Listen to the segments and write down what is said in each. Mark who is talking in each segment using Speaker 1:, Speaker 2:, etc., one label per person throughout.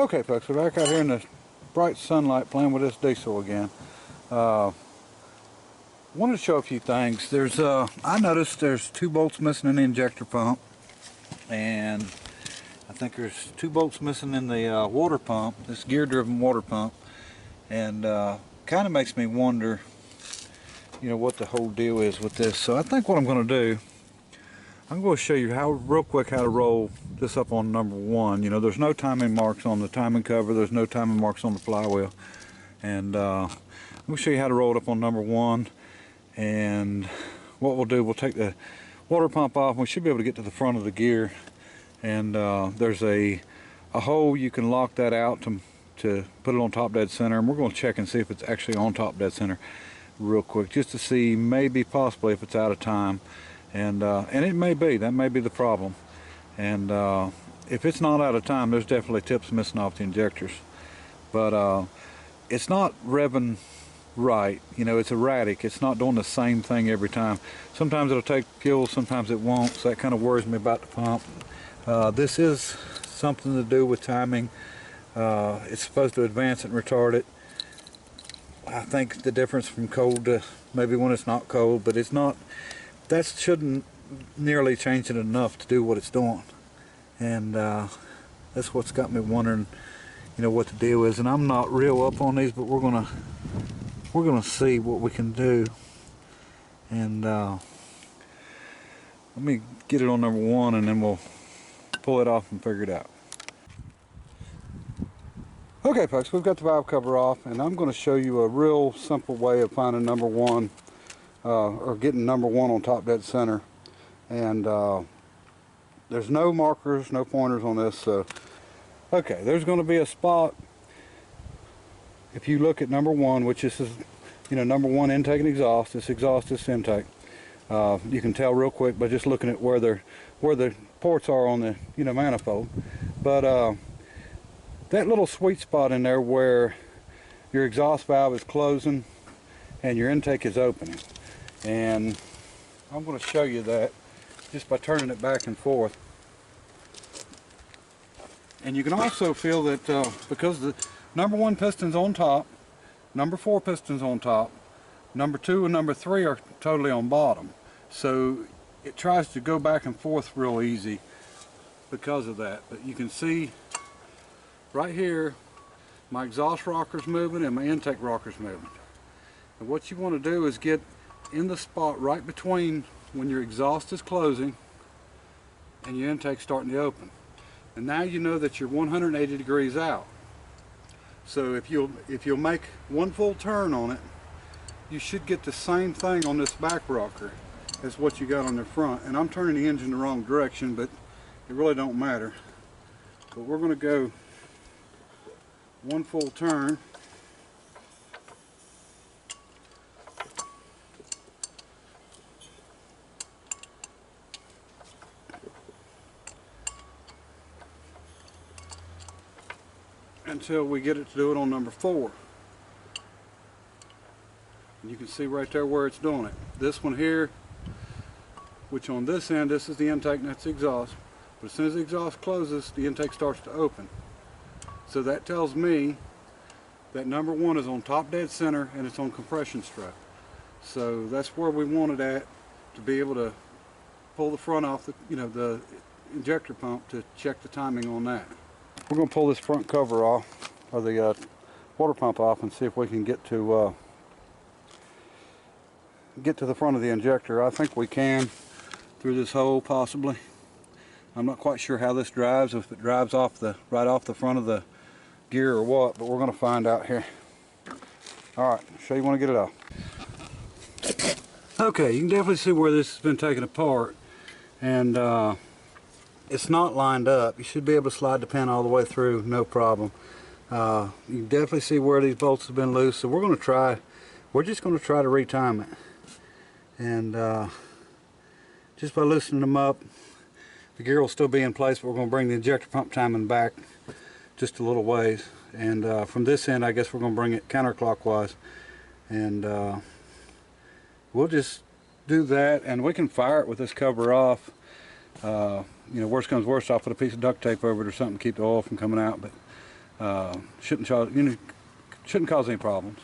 Speaker 1: Okay folks, we're back out here in the bright sunlight playing with this diesel again. Wanted to show a few things. There's I noticed there's 2 bolts missing in the injector pump, and I think there's 2 bolts missing in the water pump, this gear driven water pump, and kind of makes me wonder, you know, what the whole deal is with this. So I think what I'm going to do, I'm going to show you real quick how to roll this up on number 1. You know, there's no timing marks on the timing cover, there's no timing marks on the flywheel, and I'm going to show you how to roll it up on number 1. And what we'll do, we'll take the water pump off, and we should be able to get to the front of the gear, and there's a hole you can lock that out to put it on top dead center, and we're going to check and see if it's actually on top dead center real quick, just to see maybe possibly if it's out of time. And it may be, that may be the problem. And if it's not out of time, there's definitely tips missing off the injectors. But it's not revving right, you know, it's erratic. It's not doing the same thing every time. Sometimes it'll take fuel, sometimes it won't, so that kind of worries me about the pump. This is something to do with timing. It's supposed to advance it and retard it. I think the difference from cold to maybe when it's not cold, but it's not, that shouldn't nearly change it enough to do what it's doing. And that's what's got me wondering, you know, what the deal is. And I'm not real up on these, but we're gonna see what we can do. And let me get it on number 1, and then we'll pull it off and figure it out. Okay folks, we've got the valve cover off, and I'm going to show you a real simple way of finding number 1, or getting number 1 on top dead center. And there's no markers, no pointers on this. So okay, there's going to be a spot. If you look at number 1, which is, you know, number 1 intake and exhaust, this exhaust, this intake, you can tell real quick by just looking at where the ports are on the, you know, manifold. But that little sweet spot in there where your exhaust valve is closing and your intake is opening, and I'm going to show you that just by turning it back and forth. And you can also feel that because the number 1 piston's on top, number 4 piston's on top, number 2 and number 3 are totally on bottom, so it tries to go back and forth real easy because of that. But you can see right here my exhaust rocker's moving and my intake rocker's moving. And what you want to do is get in the spot right between when your exhaust is closing and your intake starting to open. And now you know that you're 180 degrees out. So if you'll make one full turn on it, you should get the same thing on this back rocker as what you got on the front. And I'm turning the engine the wrong direction, but it really don't matter. But we're going to go one full turn. Until we get it to do it on number 4. And you can see right there where it's doing it. This one here, which on this end, this is the intake and that's the exhaust. But as soon as the exhaust closes, the intake starts to open. So that tells me that number 1 is on top dead center and it's on compression strut. So that's where we want it at, to be able to pull the front off the, you know, the injector pump to check the timing on that. We're going to pull this front cover off, or the water pump off, and see if we can get to the front of the injector. I think we can through this hole possibly. I'm not quite sure how this drives, if it drives off right off the front of the gear or what, but we're going to find out here. Alright, show you when I get it off. Okay, you can definitely see where this has been taken apart, and it's not lined up. You should be able to slide the pin all the way through, no problem. You can definitely see where these bolts have been loose, so we're just going to try to retime it. And just by loosening them up, the gear will still be in place, but we're going to bring the injector pump timing back just a little ways. And from this end, I guess we're going to bring it counterclockwise. And we'll just do that, and we can fire it with this cover off. You know, worst comes worst, I'll put a piece of duct tape over it or something to keep the oil from coming out. But Shouldn't cause any problems.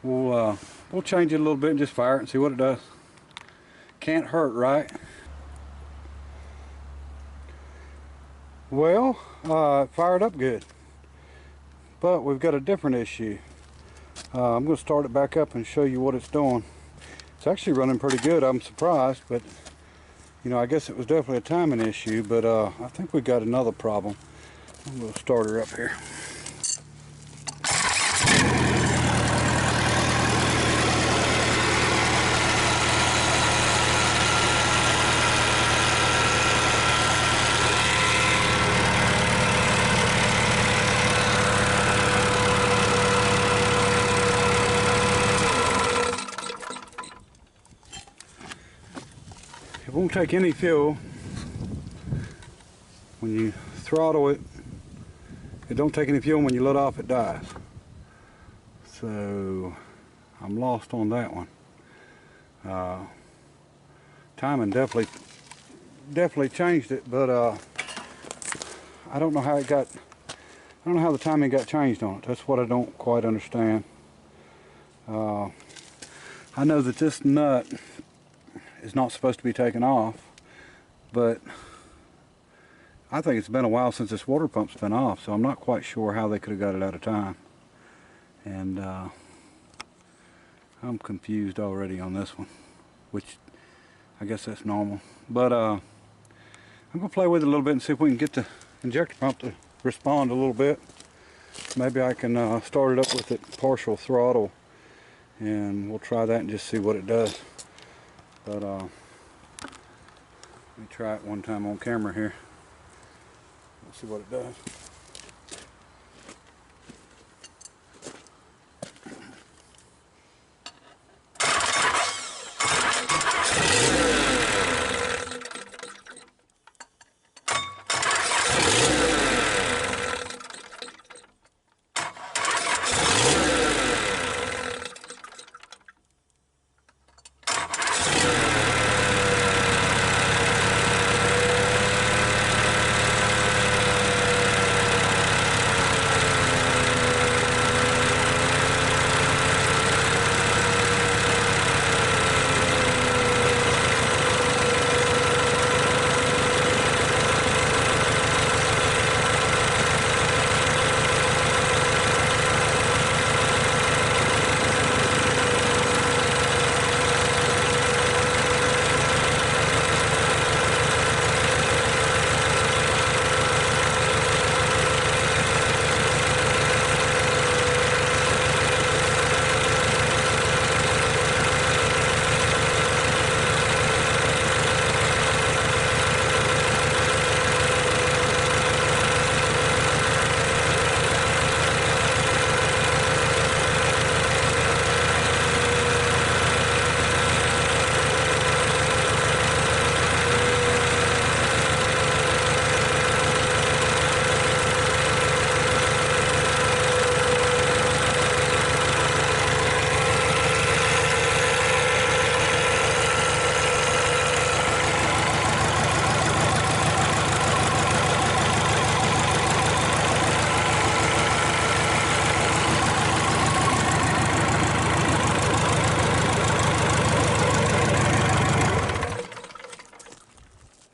Speaker 1: We'll change it a little bit and just fire it and see what it does. Can't hurt, right? Well, it fired up good, but we've got a different issue. I'm going to start it back up and show you what it's doing. It's actually running pretty good. I'm surprised, but you know, I guess it was definitely a timing issue, but I think we got another problem. I'm going to start her up here. It won't take any fuel. When you throttle it, it don't take any fuel. When you let off, it dies. So I'm lost on that one. Timing definitely changed it, but I don't know how it got. I don't know how the timing got changed on it. That's what I don't quite understand. I know that this nut is not supposed to be taken off, but I think it's been a while since this water pump's been off, so I'm not quite sure how they could have got it out of time. And I'm confused already on this one, which I guess that's normal. But I'm going to play with it a little bit and see if we can get the injector pump to respond a little bit. Maybe I can start it up with it partial throttle, and we'll try that and just see what it does. But let me try it one time on camera here. Let's see what it does.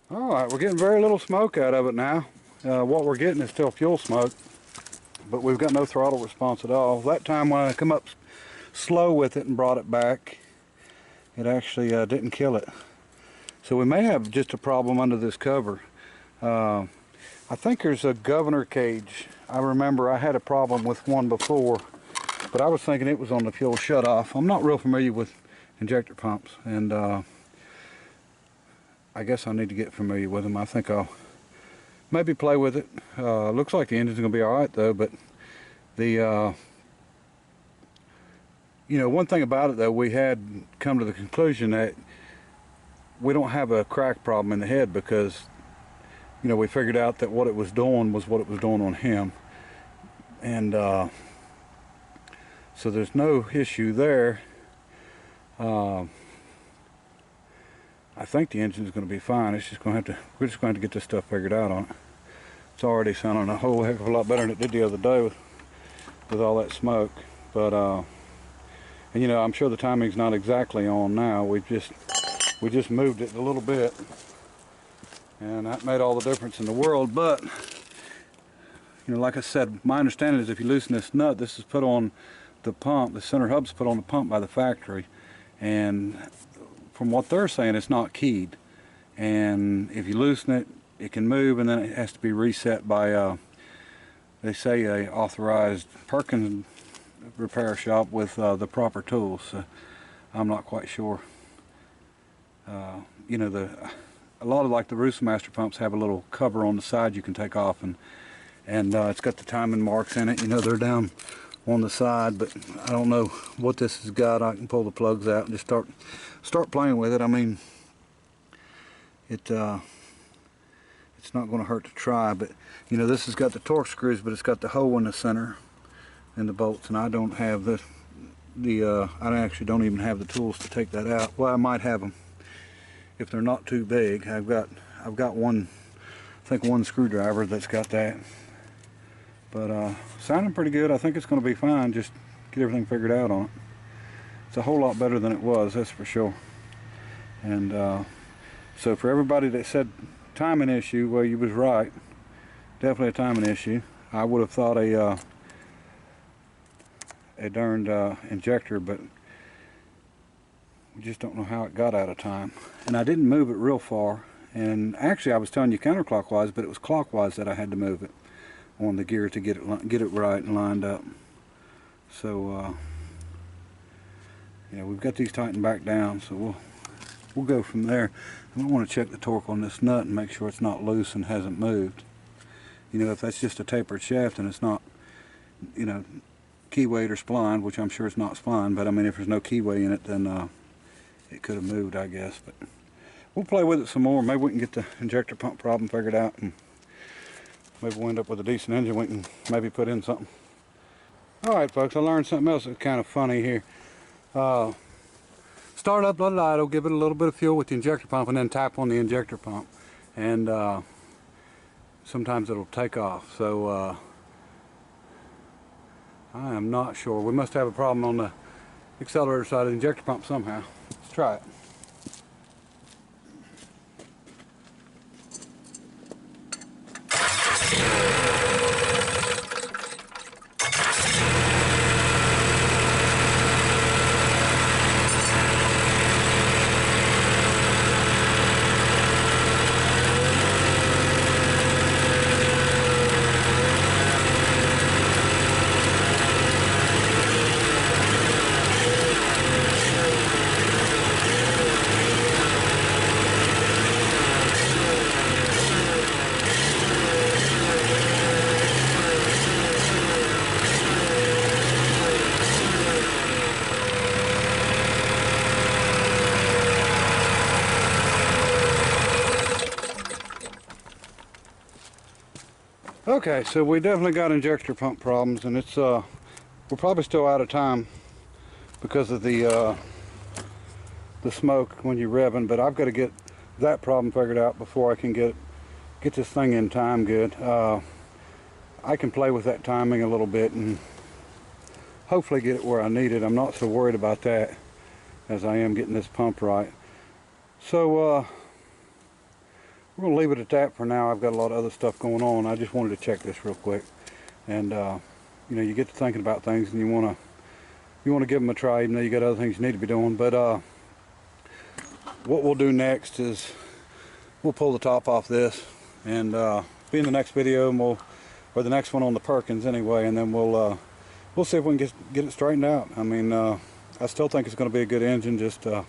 Speaker 1: Alright, we're getting very little smoke out of it now. What we're getting is still fuel smoke, but we've got no throttle response at all. That time when I come up slow with it and brought it back, it actually didn't kill it. So we may have just a problem under this cover. I think there's a governor cage. I remember I had a problem with one before, but I was thinking it was on the fuel shutoff. I'm not real familiar with injector pumps, and I guess I need to get familiar with them. I think I'll maybe play with it. Looks like the engine's going to be alright though, but the you know, one thing about it though, we had come to the conclusion that we don't have a crack problem in the head, because you know, we figured out that what it was doing was what it was doing on him, and so there's no issue there. I think the engine's going to be fine. It's just going to have to, we're just going to get this stuff figured out on it. It's already sounding a whole heck of a lot better than it did the other day with all that smoke. But and you know, I'm sure the timing's not exactly on now. We just moved it a little bit, and that made all the difference in the world. But you know, like I said, my understanding is if you loosen this nut, this is put on the pump. The center hub's put on the pump by the factory, and from what they're saying, it's not keyed. And if you loosen it, it can move, and then it has to be reset by, they say, a authorized Perkins repair shop with the proper tools. So I'm not quite sure. You know, a lot of like the Roostermaster pumps have a little cover on the side you can take off, and it's got the timing marks in it. You know, they're down on the side, but I don't know what this has got. I can pull the plugs out and just start playing with it. I mean, it's not going to hurt to try. But you know, this has got the torque screws, but it's got the hole in the center and the bolts, and I don't have I actually don't even have the tools to take that out. Well, I might have them if they're not too big. I've got one, I think one screwdriver that's got that. But sounding pretty good. I think it's going to be fine. Just get everything figured out on it. It's a whole lot better than it was, that's for sure. And so for everybody that said timing issue, well, you was right. Definitely a timing issue. I would have thought a darned injector, but we just don't know how it got out of time. And I didn't move it real far. And actually, I was telling you counterclockwise, but it was clockwise that I had to move it on the gear to get it right and lined up. So yeah, we've got these tightened back down, so we'll go from there. I want to check the torque on this nut and make sure it's not loose and hasn't moved. You know, if that's just a tapered shaft and it's not, you know, keyway or spline, which I'm sure it's not spline, but I mean, if there's no keyway in it, then it could have moved, I guess. But we'll play with it some more. Maybe we can get the injector pump problem figured out, and maybe we'll end up with a decent engine. We can maybe put in something. Alright folks, I learned something else that's kind of funny here. Start up the idle, give it a little bit of fuel with the injector pump, and then tap on the injector pump, and sometimes it'll take off. So I am not sure. We must have a problem on the accelerator side of the injector pump somehow. Let's try it. Okay, so we definitely got injector pump problems, and it's we're probably still out of time because of the smoke when you're revving, but I've got to get that problem figured out before I can get this thing in time good. I can play with that timing a little bit and hopefully get it where I need it. I'm not so worried about that as I am getting this pump right. So we're going to leave it at that for now. I've got a lot of other stuff going on. I just wanted to check this real quick. And you know, you get to thinking about things and you want to give them a try, even though you got other things you need to be doing. But what we'll do next is we'll pull the top off this and be in the next video, and or the next one on the Perkins anyway, and then we'll see if we can get it straightened out. I mean, I still think it's going to be a good engine. Just got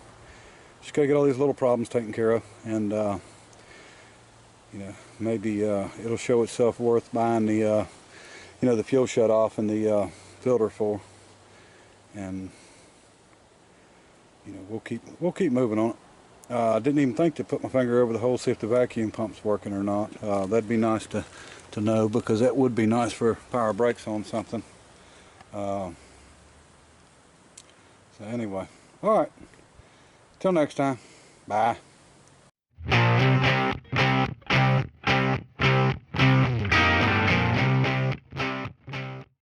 Speaker 1: to get all these little problems taken care of, and you know, maybe it'll show itself worth buying the you know, the fuel shut off and the filter for, and you know, we'll keep moving on it. I didn't even think to put my finger over the hole, see if the vacuum pump's working or not. That'd be nice to know, because that would be nice for power brakes on something. So anyway, all right, till next time, bye.